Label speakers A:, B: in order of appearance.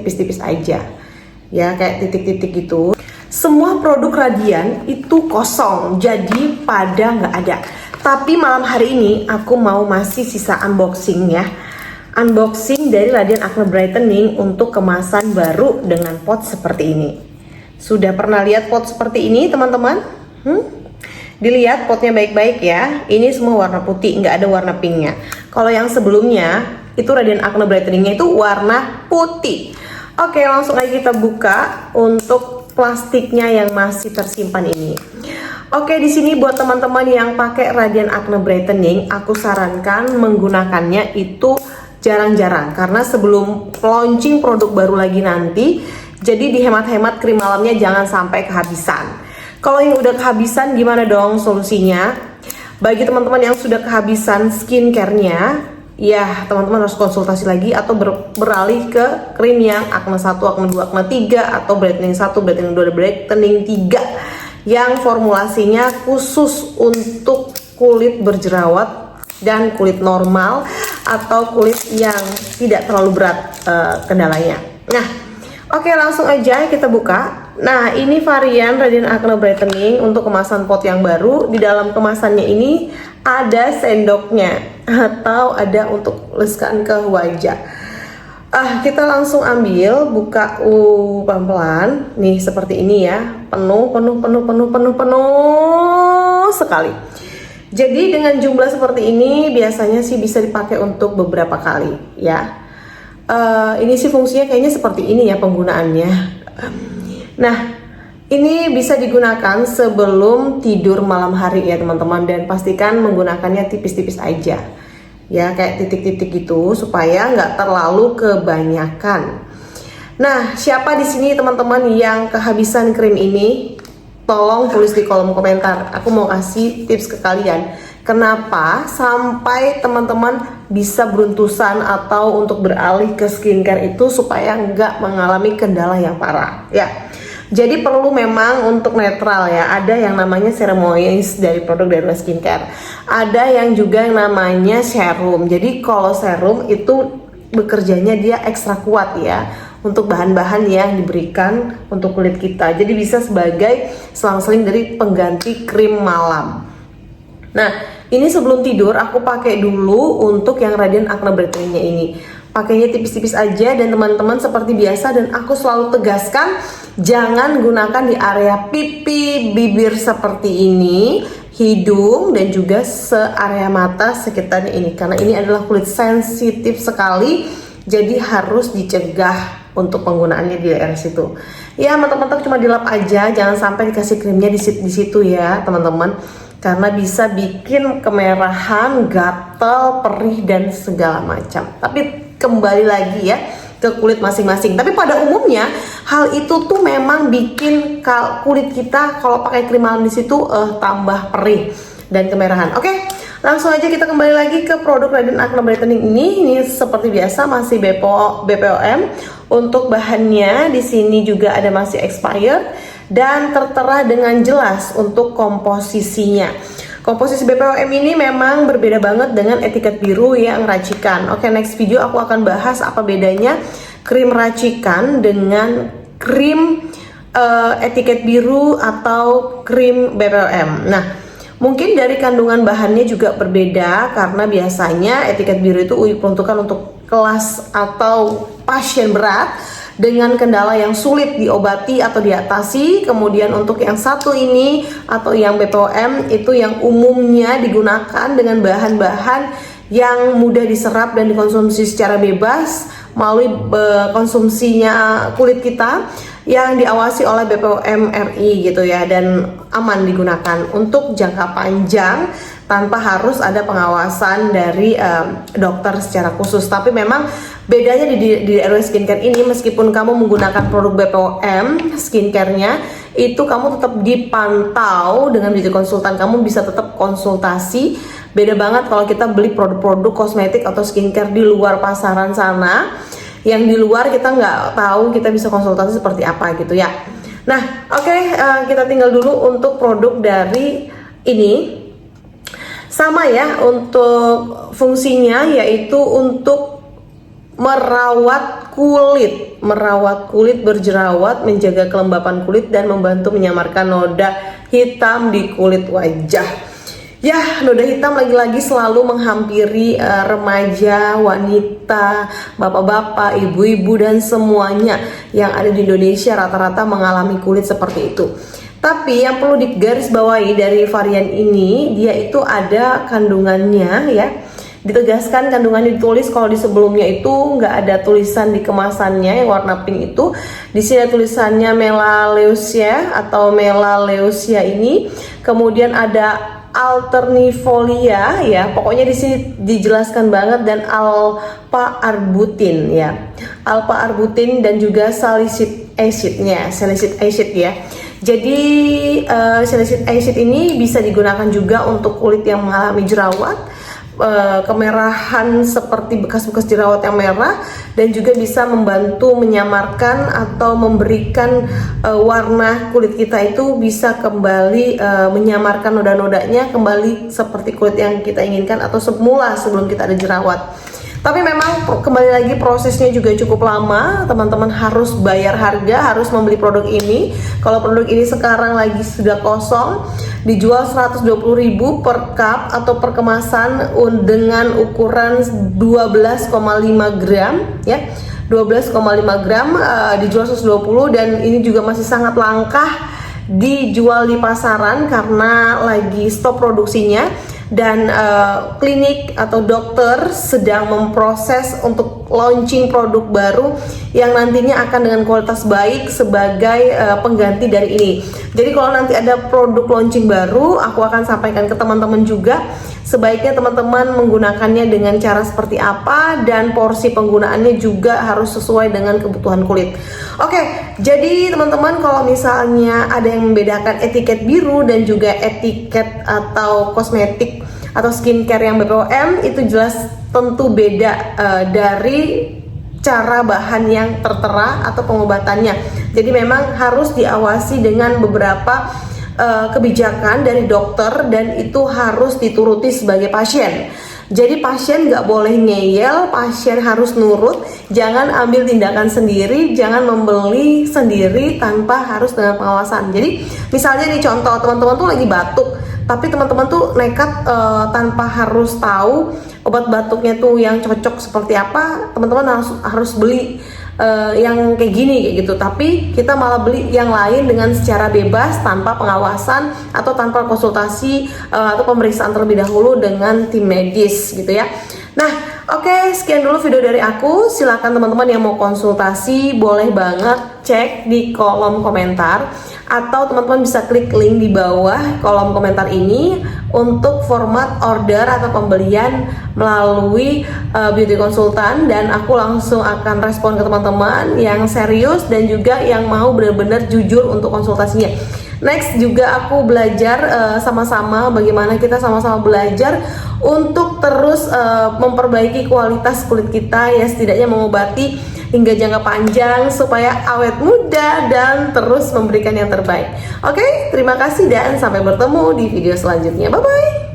A: tipis-tipis aja ya, kayak titik-titik gitu. Semua produk Radian itu kosong, jadi pada nggak ada. Tapi malam hari ini aku mau masih sisa unboxing ya. Unboxing dari Radian Acne Brightening untuk kemasan baru dengan pot seperti ini. Sudah pernah lihat pot seperti ini teman-teman? Dilihat potnya baik-baik ya. Ini semua warna putih, nggak ada warna pinknya. Kalau yang sebelumnya itu Radian Acne Brightening-nya itu warna putih. Oke, langsung aja kita buka untuk plastiknya yang masih tersimpan ini. Oke, di sini buat teman-teman yang pakai Radian Acne Brightening, aku sarankan menggunakannya itu jarang-jarang karena sebelum launching produk baru lagi nanti, jadi dihemat-hemat krim malamnya jangan sampai kehabisan. Kalau yang udah kehabisan gimana dong solusinya? Bagi teman-teman yang sudah kehabisan skincare-nya, ya teman-teman harus konsultasi lagi atau beralih ke krim yang Acne 1, Acne 2, Acne 3 atau Brightening 1, Brightening 2, Brightening 3 yang formulasinya khusus untuk kulit berjerawat dan kulit normal atau kulit yang tidak terlalu berat kendalanya. Nah, oke, langsung aja kita buka. Nah, ini varian Radian Acne Brightening untuk kemasan pot yang baru. Di dalam kemasannya ini ada sendoknya atau ada untuk oleskan ke wajah. Kita langsung ambil, buka pelan-pelan. Nih seperti ini ya, penuh sekali. Jadi dengan jumlah seperti ini biasanya sih bisa dipakai untuk beberapa kali ya. Ini sih fungsinya kayaknya seperti ini ya penggunaannya. Nah, ini bisa digunakan sebelum tidur malam hari ya teman-teman, dan pastikan menggunakannya tipis-tipis aja ya, kayak titik-titik gitu supaya nggak terlalu kebanyakan. Nah, siapa di sini teman-teman yang kehabisan krim ini? Tolong tulis di kolom komentar. Aku mau kasih tips ke kalian. Kenapa sampai teman-teman bisa beruntusan atau untuk beralih ke skincare itu supaya nggak mengalami kendala yang parah ya. Jadi perlu memang untuk netral ya. Ada yang namanya serum moist dari produk dari skincare. Ada yang juga yang namanya serum. Jadi kalau serum itu bekerjanya dia ekstra kuat ya untuk bahan-bahan yang diberikan untuk kulit kita. Jadi bisa sebagai selang-seling dari pengganti krim malam. Nah, ini sebelum tidur aku pakai dulu untuk yang Radian Acne Brightening-nya ini. Pakainya tipis-tipis aja dan teman-teman seperti biasa, dan aku selalu tegaskan jangan gunakan di area pipi, bibir seperti ini, hidung, dan juga searea mata sekitarnya ini karena ini adalah kulit sensitif sekali, jadi harus dicegah untuk penggunaannya di daerah situ. Ya, mentok-mentok cuma dilap aja, jangan sampai dikasih krimnya di situ ya teman-teman, karena bisa bikin kemerahan, gatal, perih, dan segala macam. Tapi kembali lagi ya ke kulit masing-masing. Tapi pada umumnya hal itu tuh memang bikin kulit kita kalau pakai krim malam di situ tambah perih dan kemerahan. Oke, langsung aja kita kembali lagi ke produk Radian Acne Brightening ini. Ini seperti biasa masih BPOM. Untuk bahannya di sini juga ada masih expired dan tertera dengan jelas untuk komposisinya. Komposisi BPOM ini memang berbeda banget dengan etiket biru yang racikan. Oke, next video aku akan bahas apa bedanya krim racikan dengan krim etiket biru atau krim BPOM. Nah, mungkin dari kandungan bahannya juga berbeda karena biasanya etiket biru itu diperuntukkan untuk kelas atau pasien berat dengan kendala yang sulit diobati atau diatasi. Kemudian untuk yang satu ini atau yang BPOM itu yang umumnya digunakan dengan bahan-bahan yang mudah diserap dan dikonsumsi secara bebas melalui konsumsinya kulit kita yang diawasi oleh BPOM RI gitu ya, dan aman digunakan untuk jangka panjang tanpa harus ada pengawasan dari dokter secara khusus. Tapi memang bedanya di RW Skincare ini, meskipun kamu menggunakan produk BPOM skincare-nya, itu kamu tetap dipantau dengan beauty konsultan. Kamu bisa tetap konsultasi. Beda banget kalau kita beli produk-produk kosmetik atau skincare di luar pasaran sana, yang di luar kita nggak tahu, kita bisa konsultasi seperti apa gitu ya. Nah, oke, kita tinggal dulu untuk produk dari ini. Sama ya, untuk fungsinya yaitu untuk merawat kulit berjerawat, menjaga kelembapan kulit dan membantu menyamarkan noda hitam di kulit wajah. Ya, noda hitam lagi-lagi selalu menghampiri remaja, wanita, bapak-bapak, ibu-ibu dan semuanya yang ada di Indonesia rata-rata mengalami kulit seperti itu. Tapi yang perlu digarisbawahi dari varian ini, dia itu ada kandungannya ya. Ditegaskan kandungannya ditulis, kalau di sebelumnya itu nggak ada tulisan di kemasannya yang warna pink itu. Di sini tulisannya melaleusia atau melaleusia ini. Kemudian ada alternifolia ya. Pokoknya di sini dijelaskan banget, dan alpha arbutin ya. Alpha arbutin dan juga salicylic acid ya. Jadi salicylic acid ini bisa digunakan juga untuk kulit yang mengalami jerawat, kemerahan seperti bekas-bekas jerawat yang merah, dan juga bisa membantu menyamarkan atau memberikan warna kulit kita itu bisa kembali menyamarkan noda-nodanya kembali seperti kulit yang kita inginkan atau semula sebelum kita ada jerawat. Tapi memang kembali lagi prosesnya juga cukup lama, teman-teman harus bayar harga, harus membeli produk ini. Kalau produk ini sekarang lagi sudah kosong, dijual 120.000 per cup atau per kemasan dengan ukuran 12,5 gram ya. 12,5 gram dijual 120, dan ini juga masih sangat langka dijual di pasaran karena lagi stop produksinya. Dan klinik atau dokter sedang memproses untuk launching produk baru yang nantinya akan dengan kualitas baik sebagai pengganti dari ini. Jadi kalau nanti ada produk launching baru, aku akan sampaikan ke teman-teman juga. Sebaiknya teman-teman menggunakannya dengan cara seperti apa, dan porsi penggunaannya juga harus sesuai dengan kebutuhan kulit. Oke, jadi teman-teman, kalau misalnya ada yang membedakan etiket biru dan juga etiket atau kosmetik atau skincare yang BPOM, itu jelas tentu beda dari cara bahan yang tertera atau pengobatannya. Jadi memang harus diawasi dengan beberapa kebijakan dari dokter, dan itu harus dituruti sebagai pasien. Jadi pasien nggak boleh ngeyel, pasien harus nurut, jangan ambil tindakan sendiri, jangan membeli sendiri tanpa harus dengan pengawasan. Jadi misalnya nih contoh, teman-teman tuh lagi batuk, tapi teman-teman tuh nekat tanpa harus tahu obat batuknya tuh yang cocok seperti apa, teman-teman harus beli yang kayak gini kayak gitu, tapi kita malah beli yang lain dengan secara bebas tanpa pengawasan atau tanpa konsultasi atau pemeriksaan terlebih dahulu dengan tim medis gitu ya. Nah, oke, sekian dulu video dari aku. Silakan teman-teman yang mau konsultasi boleh banget cek di kolom komentar, atau teman-teman bisa klik link di bawah kolom komentar ini untuk format order atau pembelian melalui beauty konsultan, dan aku langsung akan respon ke teman-teman yang serius dan juga yang mau benar-benar jujur untuk konsultasinya. Next juga aku belajar sama-sama, bagaimana kita sama-sama belajar untuk terus memperbaiki kualitas kulit kita ya, setidaknya mengobati hingga jangka panjang supaya awet muda dan terus memberikan yang terbaik. Oke, terima kasih dan sampai bertemu di video selanjutnya. Bye bye.